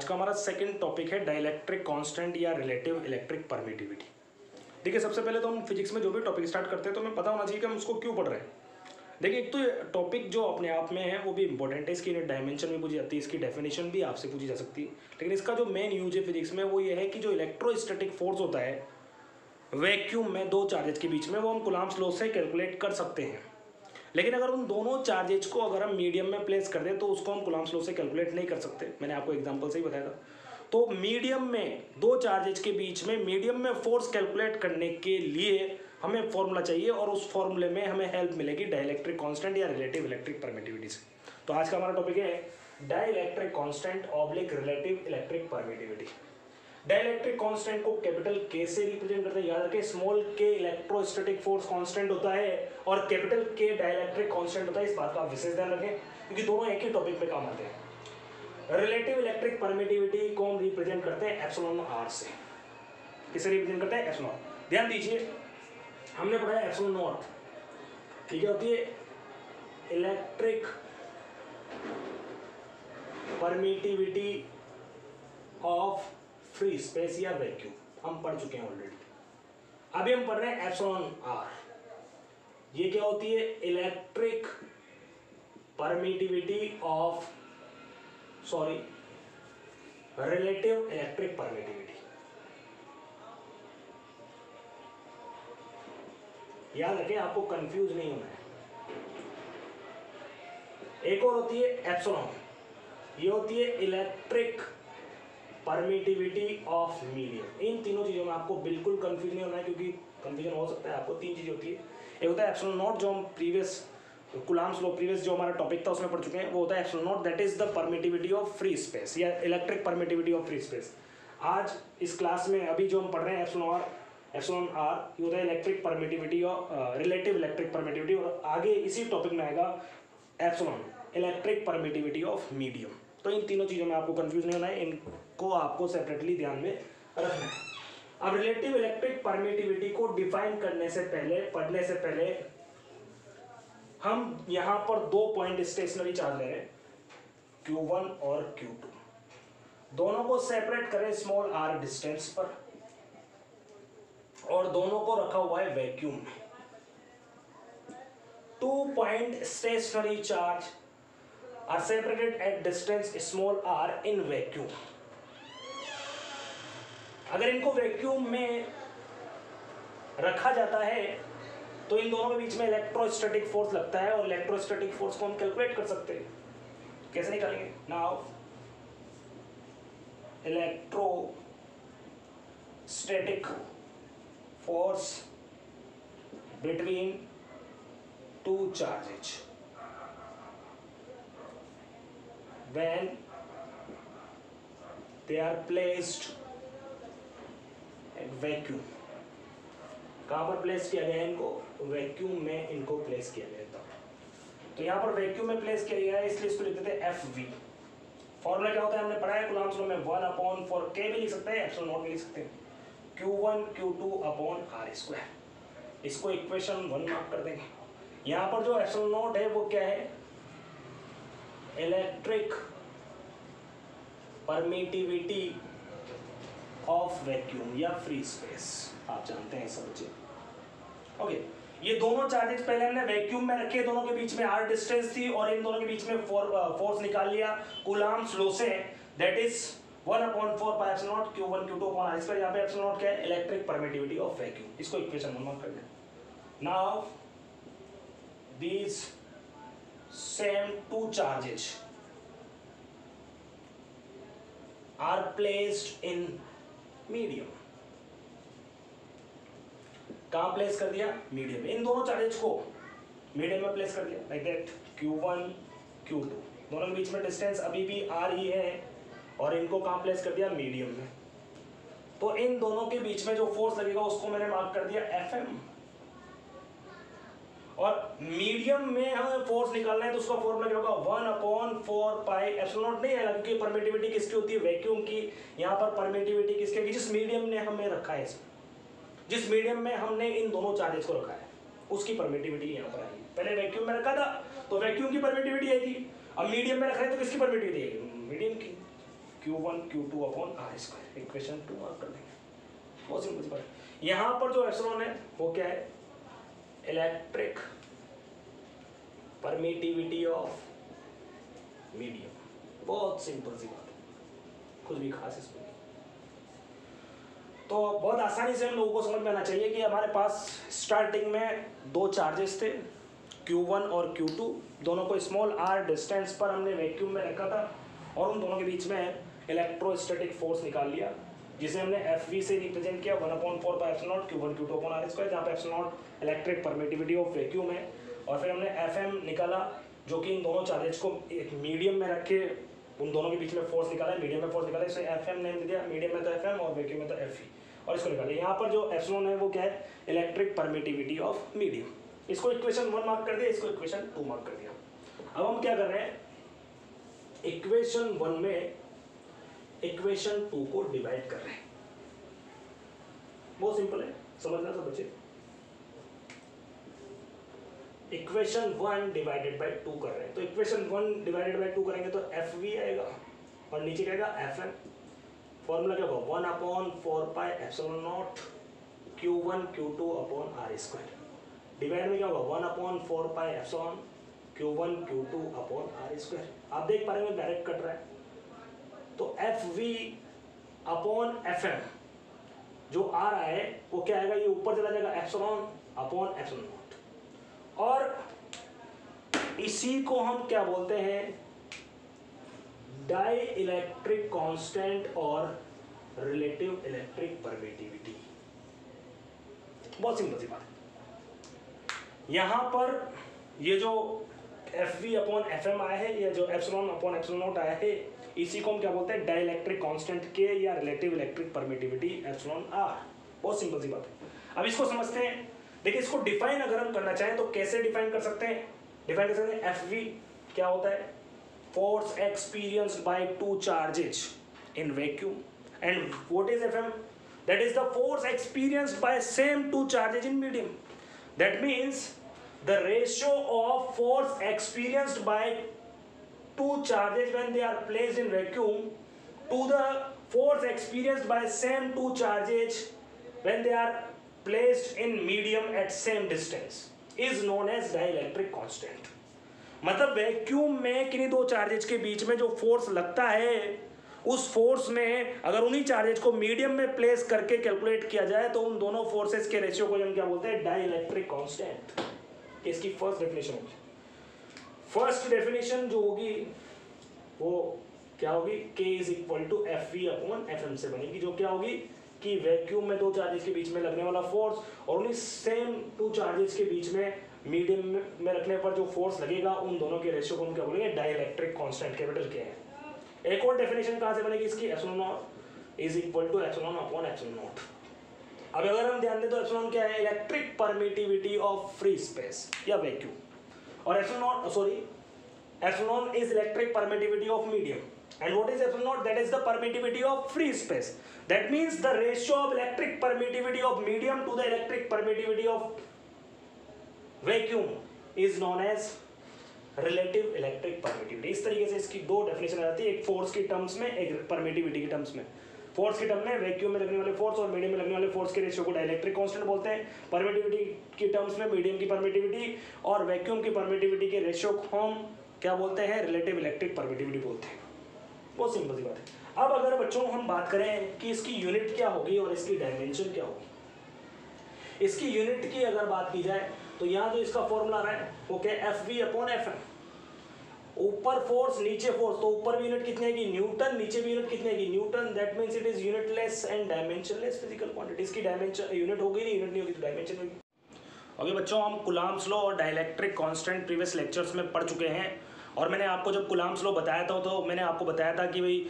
आज का हमारा सेकंड टॉपिक है डाइलेक्ट्रिक कांस्टेंट या रिलेटिव इलेक्ट्रिक परमिटिविटी। देखिए, सबसे पहले तो हम फिजिक्स में जो भी टॉपिक स्टार्ट करते हैं तो हमें पता होना चाहिए कि हम उसको क्यों पढ़ रहे हैं। देखिए, एक तो टॉपिक जो अपने आप में है वो भी इंपॉर्टेंट है, इसकी डायमेंशन भी पूछी जाती है, इसकी डेफिनेशन भी आपसे पूछी जा सकती है। लेकिन इसका जो मेन यूज है फिजिक्स में वो ये है कि जो इलेक्ट्रोस्टैटिक फोर्स होता है वैक्यूम में दो चार्जेस के बीच में, वो हम कूलम्ब्स लॉ से कैलकुलेट कर सकते हैं। लेकिन अगर उन दोनों चार्जेज को अगर हम मीडियम में प्लेस कर दें तो उसको हम कूलम्ब्स लॉ से कैलकुलेट नहीं कर सकते। मैंने आपको एग्जांपल से ही बताया था। तो मीडियम में दो चार्जेज के बीच में मीडियम में फोर्स कैलकुलेट करने के लिए हमें फॉर्मूला चाहिए, और उस फॉर्मूले में हमें हेल्प मिलेगी डाइलेक्ट्रिक कांस्टेंट या रिलेटिव इलेक्ट्रिक परमिटिविटी से। तो आज का हमारा टॉपिक है dielectric constant oblique relative electric permittivity. Dielectric constant को कैपिटल के से रिप्रेजेंट करते हैं। याद रखें, स्मॉल के इलेक्ट्रोस्टैटिक फोर्स कांस्टेंट होता है और कैपिटल के डाइलेक्ट्रिक कांस्टेंट होता है। इस बात का आप विशेष ध्यान रखें क्योंकि दोनों एक ही टॉपिक में काम आते हैं। रिलेटिव इलेक्ट्रिक परमिटिविटी को हम रिप्रेजेंट करते हैं एप्सिलॉन आर से। किसे रिप्रेजेंट करते हैं? एप्सिलॉन। ध्यान दीजिए, हमने पढ़ा है एप्सिलॉन नॉट, ठीक है, होती है electric permittivity of free space या वैक्यूम। हम पढ़ चुके हैं ऑलरेडी। अभी हम पढ़ रहे हैं एप्सिलॉन आर। ये क्या होती है? Electric permittivity of relative electric permittivity. याद रखें, आपको कंफ्यूज नहीं होना है। एक और होती है एप्सिलॉन, ये होती है इलेक्ट्रिक परमिटिविटी ऑफ मीडियम। इन तीनों चीजों में आपको बिल्कुल कंफ्यूज नहीं होना है क्योंकि कंफ्यूजन हो सकता है आपको। तीन चीजें होती है। एक होता है एप्सिलॉन नॉट, जो हम प्रीवियस कूलम्ब्स लॉ प्रीवियस जो हमारा टॉपिक था उसमें पढ़ चुके हैं। वो होता है epsilon naught, that is the permittivity of free space या electric permittivity of free space. आज इस क्लास में अभी जो हम पढ़ रहे हैं एप्सिलॉन आर, ये होता है इलेक्ट्रिक परमिटिविटी और रिलेटिव इलेक्ट्रिक परमिटिविटी, और आगे इसी टॉपिक में आएगा epsilon electric permittivity of medium. तो इन तीनों चीजों में आपको कंफ्यूज नहीं होना है, इनको आपको सेपरेटली ध्यान में रखना है। अब रिलेटिव इलेक्ट्रिक परमिटिविटी को डिफाइन करने से पहले, पढ़ने से पहले, हम यहां पर दो पॉइंट स्टेशनरी चार्ज ले रहे हैं, Q1 और Q2। दोनों को सेपरेट करें स्मॉल r डिस्टेंस पर, और दोनों को रखा हुआ है वैक्यूम में। 2 point stationary charge are separated at distance small r in vacuum। अगर इनको वैक्यूम में रखा जाता है तो इन दोनों के बीच में इलेक्ट्रोस्टैटिक फोर्स लगता है, और इलेक्ट्रोस्टैटिक फोर्स को हम कैलकुलेट कर सकते हैं। कैसे निकालेंगे? Now electrostatic force between two charges when they are placed at vacuum। कहां पर प्लेस किया गया है इनको? वैक्यूम में इनको प्लेस किया गया था। तो यहां पर वैक्यूम में प्लेस किया गया है, इसलिए इसको लिख देते हैं FV। फॉर्मूला क्या होता है? हमने पढ़ा है कूलम्ब्स लॉ में 1/4 K भी लिख सकते हैं, एप्सिलॉन नॉट भी लिख सकते हैं, Q1 Q2/r²। इसको इक्वेशन 1 मार्क कर देंगे। यहां पर जो एप्सिलॉन नॉट है वो क्या है? इलेक्ट्रिक परमिटिविटी ऑफ वैक्यूम या फ्री स्पेस, आप जानते हैं सब बच्चे। ओके, ये दोनों चार्जेस पहले हमने वैक्यूम में रखे, दोनों के बीच में r डिस्टेंस थी, और इन दोनों के बीच में फोर्स निकाल लिया कूलम्ब्स लॉ से, that is 1/4 pi epsilon not Q1 Q2/r²। यहाँ पे एप्सिलॉन नॉट क्या है? Electric permittivity of vacuum. इसको इक्वेशन 1 मार्क कर दें। Now these same two charges are placed in medium। कहां प्लेस कर दिया? मीडियम में। इन दोनों चार्जेस को मीडियम में प्लेस कर दिया, लाइक दैट Q1 Q2। दोनों के बीच में डिस्टेंस अभी भी r ही है, और इनको कहां प्लेस कर दिया? मीडियम में। तो इन दोनों के बीच में जो फोर्स लगेगा उसको मैंने मार्क कर दिया FM। और मीडियम में हमें फोर्स निकालना है तो उसका फॉर्मूला क्या होगा? 1/4 पाई एप्सिलॉन नॉट नहीं आएगा क्योंकि परमिटिविटी किसकी होती है? वैक्यूम की। यहाँ पर परमिटिविटी किसकी होगी? जिस मीडियम ने हमें रखा है, जिस मीडियम में हमने इन दोनों चार्जेस को रखा है उसकी परमिटिविटी यहाँ पर आई। पहले वैक्यूम में रखा था तो वैक्यूम की परमिटिविटी आई थी, अब मीडियम में रखा है तो किसकी परमिटिविटी आएगी? मीडियम की। Q1 Q2 upon R square, equation 2 mark कर देंगे, बहुत सिंपल सी बात है। यहाँ पर जो एप्सिलॉन है वो क्या है, इलेक्ट्रिक परमिटिविटी ऑफ मीडियम, बहुत सिंपल सी बात है, कुछ भी खास इसमें नहीं। तो बहुत आसानी से हम लोगों को समझ में आना चाहिए कि हमारे पास स्टार्टिंग में दो चार्जेस थे Q1 और Q2, दोनों को स्मॉल r डिस्टेंस पर हमने वैक्यूम में रखा था और उन दोनों के बीच में इलेक्ट्रोस्टैटिक फोर्स निकाल लिया, जिसे हमने FV से रिप्रेजेंट किया 1/4 Q1 Q2 upon R square, जहाँ पे epsilon electric permittivity of vacuum है। और फिर हमने FM निकाला, जो कि इन दोनों चार्जेस को एक मीडियम में रख के उन दोनों के बीच में फोर्स निकाला है, मीडियम में फोर्स निकाला, इसे FM नेम दे दिया, मीडियम में तो FM और वैक्यूम में तो FV, और इसको निकाले। यहाँ पर जो एप्सिलॉन है वो क्या है, इलेक्ट्रिक परमिटिविटी ऑफ मीडियम। इसको इक्वेशन 1 मार्क कर दिया, इसको इक्वेशन 2 मार्क कर दिया। अब हम क्या कर रहे हैं, इक्वेशन 1 में इक्वेशन 2 को डिवाइड कर रहे हैं, बहुत सिंपल है, समझना सब बच्चे। इक्वेशन 1 डिवाइडेड बाय 2 कर रहे हैं, तो इक्वेशन 1 डिवाइडेड बाय 2 करेंगे तो FV आएगा और नीचे क्या आएगा FM। फॉर्मूला क्या होगा, 1/4πε0 Q1 Q2 upon R square. Divide में क्या होगा, 1/4πε Q1 Q2 upon R square. आप देख पा रहे हैं डायरेक्ट कट रहा है, तो FV अपॉन FM जो आ रहा है वो क्या आएगा, ये ऊपर चला जाएगा एप्सिलॉन अपॉन एप्सिलॉन नॉट, और इसी को हम क्या बोलते हैं, डाई इलेक्ट्रिक कांस्टेंट और रिलेटिव इलेक्ट्रिक परमिटिविटी। बहुत सिंपल सी बात है। यहां पर ये जो FV अपॉन FM आया है, या जो एप्सिलॉन अपॉन एप्सिलॉन नॉट आया है, इसी को हम क्या बोलते हैं, डाई इलेक्ट्रिक कांस्टेंट K या relative electric permittivity epsilon R। बहुत सिंपल सी बात है। अब इसको समझते हैं। देखिए, इसको डिफाइन अगर हम करना चाहें तो कैसे डिफाइन कर सकते हैं, डिफाइन कर सकते हैं। FV क्या होता है, force experienced by two charges in vacuum, and what is FM, that is the force experienced by same two charges in medium. That means the ratio of force experienced by two charges when they are placed in vacuum to the force experienced by same two charges when they are placed in medium at same distance is known as dielectric constant. मतलब vacuum में किन्हीं दो charges के बीच में जो force लगता है, उस फोर्स में अगर उन्हीं चार्जेज को मीडियम में प्लेस करके कैलकुलेट किया जाए तो उन दोनों फोर्सेस के रेशियो को हम क्या बोलते हैं, डाइलेक्ट्रिक कांस्टेंट। इसकी फर्स्ट डेफिनेशन होगी। फर्स्ट डेफिनेशन जो होगी वो क्या होगी, K is equal to FV upon FM से बनेगी, जो क्या होगी कि वैक्यूम में दो चार्जेस के बीच में लगने वाला फोर्स और उन्हीं सेम टू चार्जेस के बीच में मीडियम में रखने पर जो फोर्स लगेगा, उन दोनों के रेशियो को हम क्या बोलेंगे, डाइलेक्ट्रिक कांस्टेंट, कैपिटल K है। एक और डेफिनेशन कहां से बनेगी इसकी, epsilon naught is equal to epsilon upon epsilon naught. अब अगर हम ध्यान दें तो एप्सिलॉन क्या है, electric permittivity of free space या वैक्यूम, और epsilon is electric permittivity of medium, and what is epsilon naught, that is the permittivity of free space. That means the ratio of electric permittivity of medium to the electric permittivity of vacuum is known as relative electric permittivity. इस तरीके से इसकी दो definition आ जाती है, एक force की terms में, एक परमिटिविटी की टर्म्स में। फोर्स की टर्म में वैक्यूम में लगने वाले फोर्स और मीडियम में लगने वाले फोर्स के रेशियो को डाइलेक्ट्रिक कांस्टेंट बोलते हैं। परमिटिविटी की टर्म्स में मीडियम की परमिटिविटी और वैक्यूम की परमिटिविटी के रेशियो को हम क्या बोलते हैं, रिलेटिव इलेक्ट्रिक परमिटिविटी बोलते हैं। बहुत सिंपल सी बात है। अब अगर बच्चों हम बात करें कि इसकी यूनिट क्या होगी और इसकी डायमेंशन क्या होगी, इसकी यूनिट की अगर बात की जाए तो यहाँ जो इसका फॉर्मूला आ रहा है वो क्या, FV अपॉन FM। ऊपर फोर्स नीचे फोर्स, तो ऊपर भी यूनिट कितनी आएगी, न्यूटन, नीचे भी यूनिट कितनी आएगी, Newton. That means it is unitless and dimensionless physical quantity. इसकी डायमेंशन यूनिट होगी नहीं, यूनिट नहीं होगी तो डायमेंशन होगी। ओके बच्चों, हम कूलम्ब्स लॉ और डाइलेक्ट्रिक कांस्टेंट प्रीवियस लेक्चर्स में पढ़ चुके हैं, और मैंने आपको जब कूलम्ब्स लॉ बताया था तो मैंने आपको बताया था कि भाई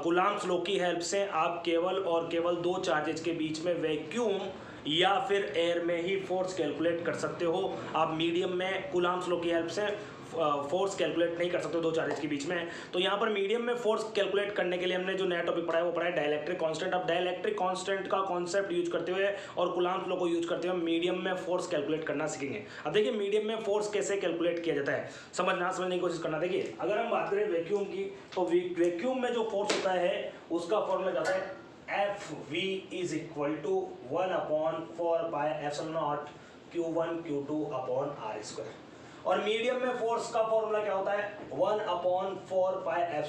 कूलम्ब्स लॉ की हेल्प से आप केवल और केवल दो चार्जेस के बीच में वैक्यूम या फिर एयर में ही फोर्स कैलकुलेट कर सकते हो। आप मीडियम में कूलम्ब्स लॉ की हेल्प से फोर्स कैलकुलेट नहीं कर सकते दो चार्जेस के बीच में। तो यहाँ पर मीडियम में फोर्स कैलकुलेट करने के लिए हमने जो नया टॉपिक पढ़ा है वो पढ़ा है डाइलेक्ट्रिक कांस्टेंट। अब डाइलेक्ट्रिक कांस्टेंट का कॉन्सेप्ट यूज करते हुए और कूलम्ब्स लॉ को यूज करते हुए मीडियम में फोर्स कैलकुलेट करना सीखेंगे। अब देखिए मीडियम में फोर्स कैसे कैलकुलेट किया जाता है, समझने की कोशिश करना। देखिए अगर हम बात करें वैक्यूम की, तो वैक्यूम में जो फोर्स होता है उसका फॉर्मूला जाता है FV is equal to 1/4πε0 Q1 Q2 upon R square. और मीडियम में फोर्स का फॉर्मूला क्या होता है 1/4πε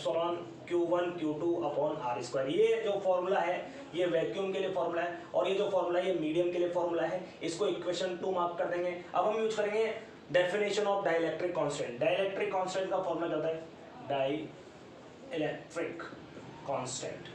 Q1 Q2 upon R square. ये जो फॉर्मूला है ये वैक्यूम के लिए फॉर्मूला है, और ये जो फॉर्मूला है ये मीडियम के लिए फॉर्मूला है। इसको इक्वेशन 2 मार्क कर देंगे। अब हम यूज करेंगे definition of dielectric constant. Dielectric constant का फॉर्मूला क्या होता है डाइलेक्ट्रिक कांस्टेंट।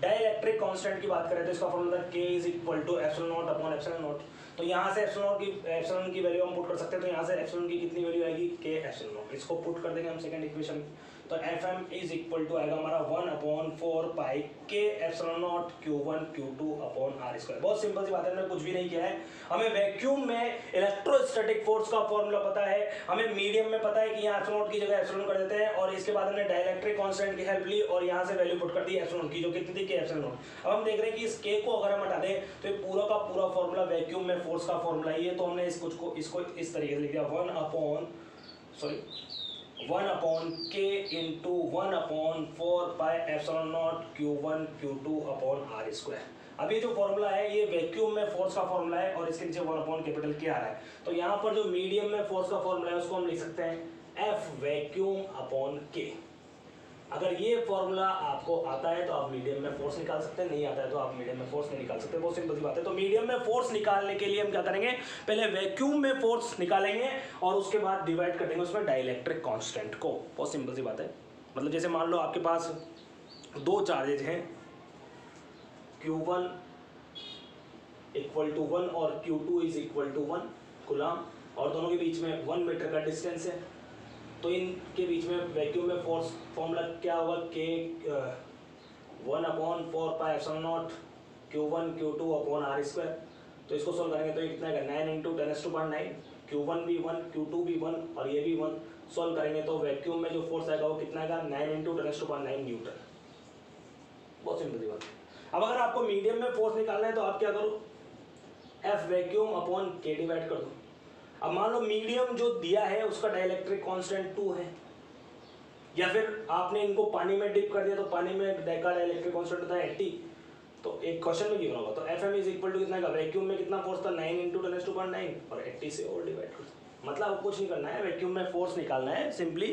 डाइलेक्ट्रिक कांस्टेंट की बात करें तो इसका formula K is equal to epsilon upon epsilon naught. तो यहाँ से एप्सिलॉन की वैल्यू हम पुट कर सकते हैं। तो यहाँ से एप्सिलॉन की कितनी वैल्यू आएगी K एप्सिलॉन नॉट। इसको पुट कर देंगे हम सेकंड इक्वेशन। तो FM इज इक्वल टू आएगा हमारा 1/4π K epsilon not Q1 Q2 upon R square. बहुत सिंपल सी बात है, हमने कुछ भी नहीं किया है। हमें वैक्यूम में इलेक्ट्रोस्टैटिक फोर्स का फॉर्मूला पता है, हमें मीडियम में पता है कि यहाँ एप्सिलॉन की जगह एप्सिलॉन कर देते हैं, और इसके बाद हमने डाइलेक्ट्रिक कांस्टेंट की हेल्प ली और यहाँ से वैल्यू पुट कर दी एप्सिलॉन की, जो कितनी थी K एप्सिलॉन नॉट। अब हम देख रहे हैं कि इस K को अगर हम हटा दें तो ये पूरा का पूरा फॉर्मूला वैक्यूम में फोर्स का फॉर्मूला ही है। तो हमने इसको इस तरीके से लिख दिया 1/K into 1/4πε0 Q1 Q2 upon R square. अब ये जो फॉर्मूला है ये वैक्यूम में फोर्स का फॉर्मूला है, और इसके नीचे 1/K आ रहा है। तो यहाँ पर जो मीडियम में फोर्स का फॉर्मूला है उसको हम लिख सकते हैं F वैक्यूम अपॉन K। अगर ये फॉर्मूला आपको आता है तो आप मीडियम में फोर्स निकाल सकते हैं, नहीं आता है तो आप मीडियम में फोर्स नहीं निकाल सकते। बहुत सिंपल सी बात है। तो मीडियम में फोर्स निकालने के लिए हम क्या करेंगे, पहले वैक्यूम में फोर्स निकालेंगे और उसके बाद डिवाइड कर देंगे उसमें डाइलेक्ट्रिक कांस्टेंट को। बहुत सिंपल सी बात है। मतलब जैसे मान लो आपके पास दो चार्जेज हैं Q1 इक्वल टू 1 और Q2 is equal to 1 coulomb, और दोनों के बीच में 1 मीटर का डिस्टेंस है। तो इनके बीच में वैक्यूम में फोर्स फॉर्मूला क्या होगा K 1/4πε0 Q1 Q2 upon R square. तो इसको सोल्व करेंगे तो ये कितना है 9 × 10⁻⁹ Q1 भी 1 Q2 भी 1 और ये भी 1। सोल्व करेंगे तो वैक्यूम में जो फोर्स आएगा वो कितना आएगा 9 × 10⁻⁹ न्यूटन। बहुत सिंपल सी बात है। अब अगर आपको मीडियम में फोर्स निकालना है तो आप क्या करो F vacuum upon K divide कर दो। अब मान लो मीडियम जो दिया है उसका डाइलेक्ट्रिक कांस्टेंट 2 है, या फिर आपने इनको पानी में डिप कर दिया तो पानी में का डाइलेक्ट्रिक कांस्टेंट होता है 80। तो एक क्वेश्चन में गिवन होगा तो FM इज इक्वल टू कितना का वैक्यूम में कितना फोर्स था 9 × 10⁻⁹ और 80 से और डिवाइड कर दो। मतलब कुछ नहीं करना है, वैक्यूम में फोर्स निकालना है सिंपली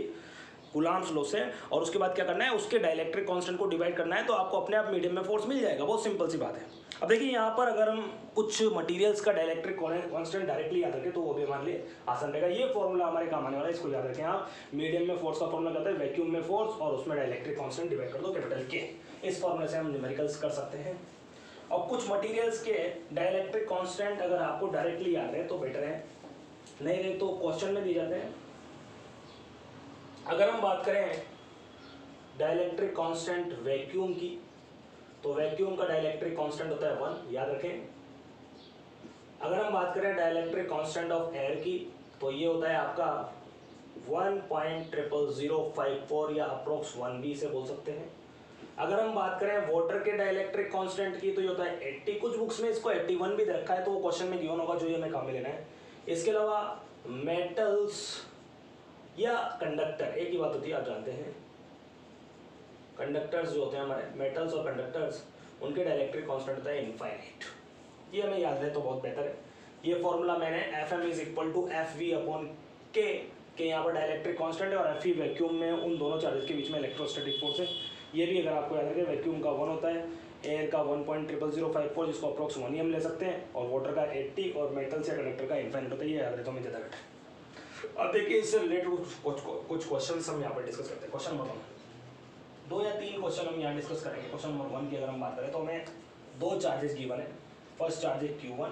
कूलम्ब्स लॉ से, और उसके बाद क्या करना है उसके डाइलेक्ट्रिक कांस्टेंट को डिवाइड करना है, तो आपको अपने आप मीडियम में फोर्स मिल जाएगा। बहुत सिंपल सी बात है। अब देखिए यहाँ पर अगर हम कुछ मटेरियल्स का डाइलेक्ट्रिक कांस्टेंट डायरेक्टली याद रखें तो वो भी हमारे लिए आसान रहेगा। ये फॉर्मूला हमारे काम आने वाला है, इसको याद रखें आप। मीडियम में फोर्स का फॉर्मूला कहता है वैक्यूम में फोर्स और उसमें डाइलेक्ट्रिक कांस्टेंट डिवाइड कर दो कैपिटल K। इस फॉर्मूले से हम न्यूमेरिकल्स कर सकते हैं। और कुछ मटेरियल्स के डाइलेक्ट्रिक कांस्टेंट अगर आपको डायरेक्टली याद है तो बेटर है, नहीं रहे तो क्वेश्चन में दिए जाते हैं। अगर हम बात करें डाइलेक्ट्रिक कांस्टेंट वैक्यूम की, तो वैक्यूम का डाइलेक्ट्रिक कांस्टेंट होता है 1, याद रखें। अगर हम बात करें डाइलेक्ट्रिक कांस्टेंट ऑफ एयर की तो ये होता है आपका 1.00054 या अप्रोक्स 1B से बोल सकते हैं। अगर हम बात करें वाटर के डाइलेक्ट्रिक कांस्टेंट की तो ये होता है 80। कुछ बुक्स में इसको 81 भी दे रखा है तो वो क्वेश्चन में गिवन होगा जो ये हमें काम में लेना है। इसके अलावा मेटल्स या कंडक्टर, एक ही बात होती है, आप जानते हैं कंडक्टर्स जो होते हैं हमारे मेटल्स और कंडक्टर्स, उनके डाइलेक्ट्रिक कांस्टेंट होता है इनफाइनाइट। ये हमें याद है तो बहुत बेहतर है। ये फॉर्मूला मैंने FM is equal to FV upon K के यहाँ पर डाइलेक्ट्रिक कांस्टेंट है और FV वैक्यूम में उन दोनों चार्जेस के बीच में इलेक्ट्रोस्टैटिक फोर्स है। ये भी अगर आपको याद रखें वैक्यूम का 1 होता है, एयर का 1.00054 जिसको अप्रोक्स 1 ही हम ले सकते हैं, और वाटर का 80 और मेटल्स या कंडक्टर का इनफाइनाइट होता है। ये याद रहे तो हमें ज़्यादा बेटर। अब देखिए इससे रिलेटेड कुछ क्वेश्चन हम यहाँ पर डिस्कस करते हैं। क्वेश्चन नंबर 2 या 3 क्वेश्चन हम यहाँ डिस्कस करेंगे। क्वेश्चन नंबर 1 की अगर हम बात करें तो हमें 2 चार्जेस गिवन है। फर्स्ट चार्ज है Q1,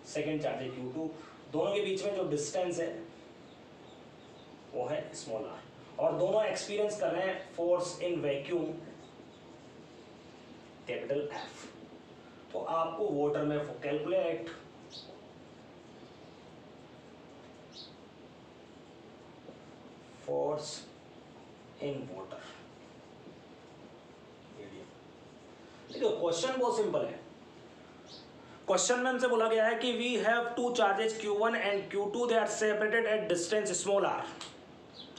सेकेंड चार्ज है Q2। दोनों के बीच में जो डिस्टेंस है वो है स्मॉल r, और दोनों एक्सपीरियंस कर रहे हैं force in vacuum capital F। तो आपको वाटर में कैलकुलेट फोर्स इन वाटर। देखो क्वेश्चन बहुत सिंपल है। क्वेश्चन में हमसे बोला गया है कि we have two charges Q1 and Q2, they are separated at distance small r।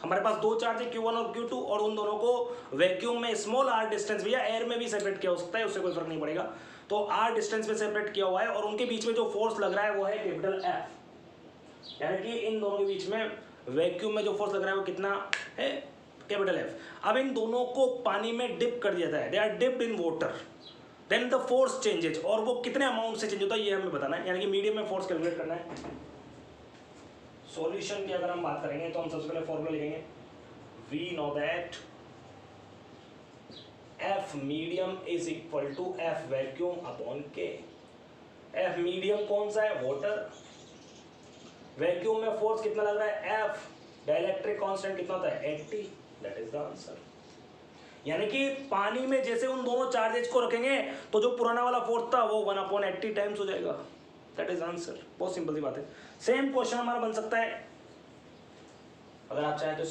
हमारे पास दो चार्ज है Q1 और Q2 और उन दोनों को वैक्यूम में स्मॉल r डिस्टेंस, भैया एयर में भी सेपरेट किया हो सकता है, उससे कोई फर्क नहीं पड़ेगा, तो r डिस्टेंस में सेपरेट किया हुआ है और उनके बीच में जो फोर्स लग रहा है वो है कैपिटल F। यानी कि इन दोनों के बीच में वैक्यूम में जो फोर्स लग रहा है वो कितना है, कैपिटल F। अब इन दोनों को पानी में डिप कर दिया जाता है, they are dipped in water, then the force changes, और वो कितने अमाउंट से चेंज होता है ये हमें बताना है, यानी कि मीडियम में फोर्स कैलकुलेट करना है। सॉल्यूशन की अगर हम बात करेंगे तो हम सबसे पहले फॉर्मूला लिखेंगे, we know that F medium is equal to F vacuum upon K। F medium कौन सा है, वाटर, वैक्यूम में फोर्स कितना लग रहा है F, डाइलेक्ट्रिक कांस्टेंट कितना होता है 80, दैट इज द आंसर। यानी कि पानी में जैसे उन दोनों चार्जेस को रखेंगे तो जो पुराना वाला फोर्स था वो 1/80 टाइम्स हो जाएगा, दैट इज आंसर। बहुत सिंपल सी बात है। सेम क्वेश्चन हमारा बन सकता है, अगर आप चाहें तो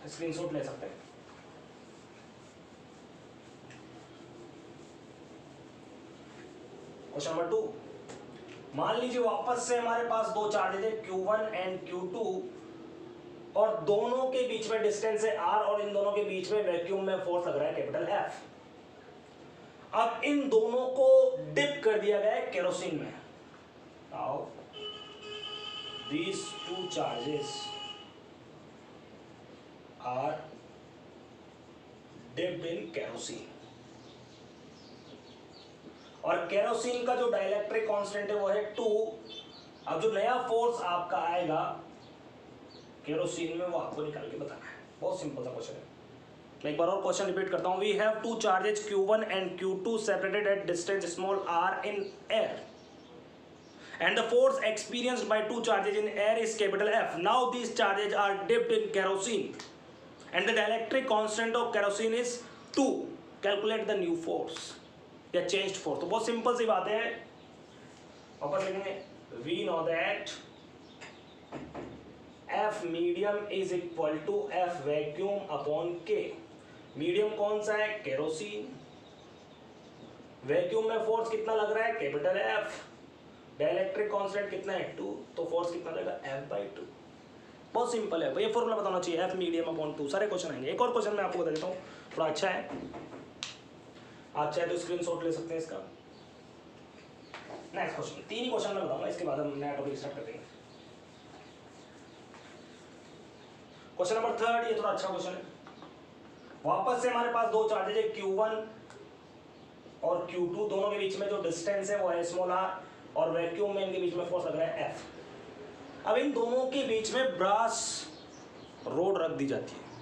स्क्रीनशॉट ले सकते हैं। क्वेश्चन नंबर 2, मान लीजिए वापस से हमारे पास दो चार्जेस है Q1 एंड Q2 और दोनों के बीच में डिस्टेंस है r और इन दोनों के बीच में वैक्यूम में फोर्स लग रहा है कैपिटल F। अब इन दोनों को डिप कर दिया गया है केरोसिन में। Now these two charges are dipped in kerosene और केरोसिन का जो डाइलेक्ट्रिक कांस्टेंट है वो है 2। अब जो नया फोर्स आपका आएगा केरोसिन में वो आपको निकाल के बताना है। बहुत सिंपल सा क्वेश्चन है। मैं एक बार और क्वेश्चन रिपीट करता हूं, we have two charges Q1 and Q2 separated at distance small r in air and the force experienced by two charges in air is capital F. Now these charges are dipped in kerosene and the dielectric constant of kerosene is 2. Calculate the new force या changed force। तो बहुत simple सी बात है, वापस लिखेंगे, we know that F medium is equal to F vacuum upon K। Medium कौन सा है, केरोसिन, वैक्यूम में फोर्स कितना लग रहा है कैपिटल F, डाइलेक्ट्रिक कांस्टेंट कितना है 2, तो फोर्स कितना लगेगा F/2। बहुत सिंपल है भैया, फॉर्मूला बताना चाहिए F मीडियम अपॉन 2, सारे क्वेश्चन आएंगे। एक और क्वेश्चन मैं आपको बता देता हूँ, थोड़ा अच्छा है, आप चाहे तो स्क्रीनशॉट ले सकते हैं इसका। नेक्स्ट क्वेश्चन, 3 ही क्वेश्चन मैं बताऊंगा, इसके बाद हम नया टॉपिक स्टार्ट कर देंगे। क्वेश्चन नंबर 3, ये थोड़ा अच्छा क्वेश्चन है। वापस से हमारे पास दो चार्जेज है Q1 और Q2, दोनों के बीच में जो डिस्टेंस है वो है स्मॉल r और वैक्यूम में इनके बीच में फोर्स लग रहा है F। अब इन दोनों के बीच में ब्रास रोड रख दी जाती है,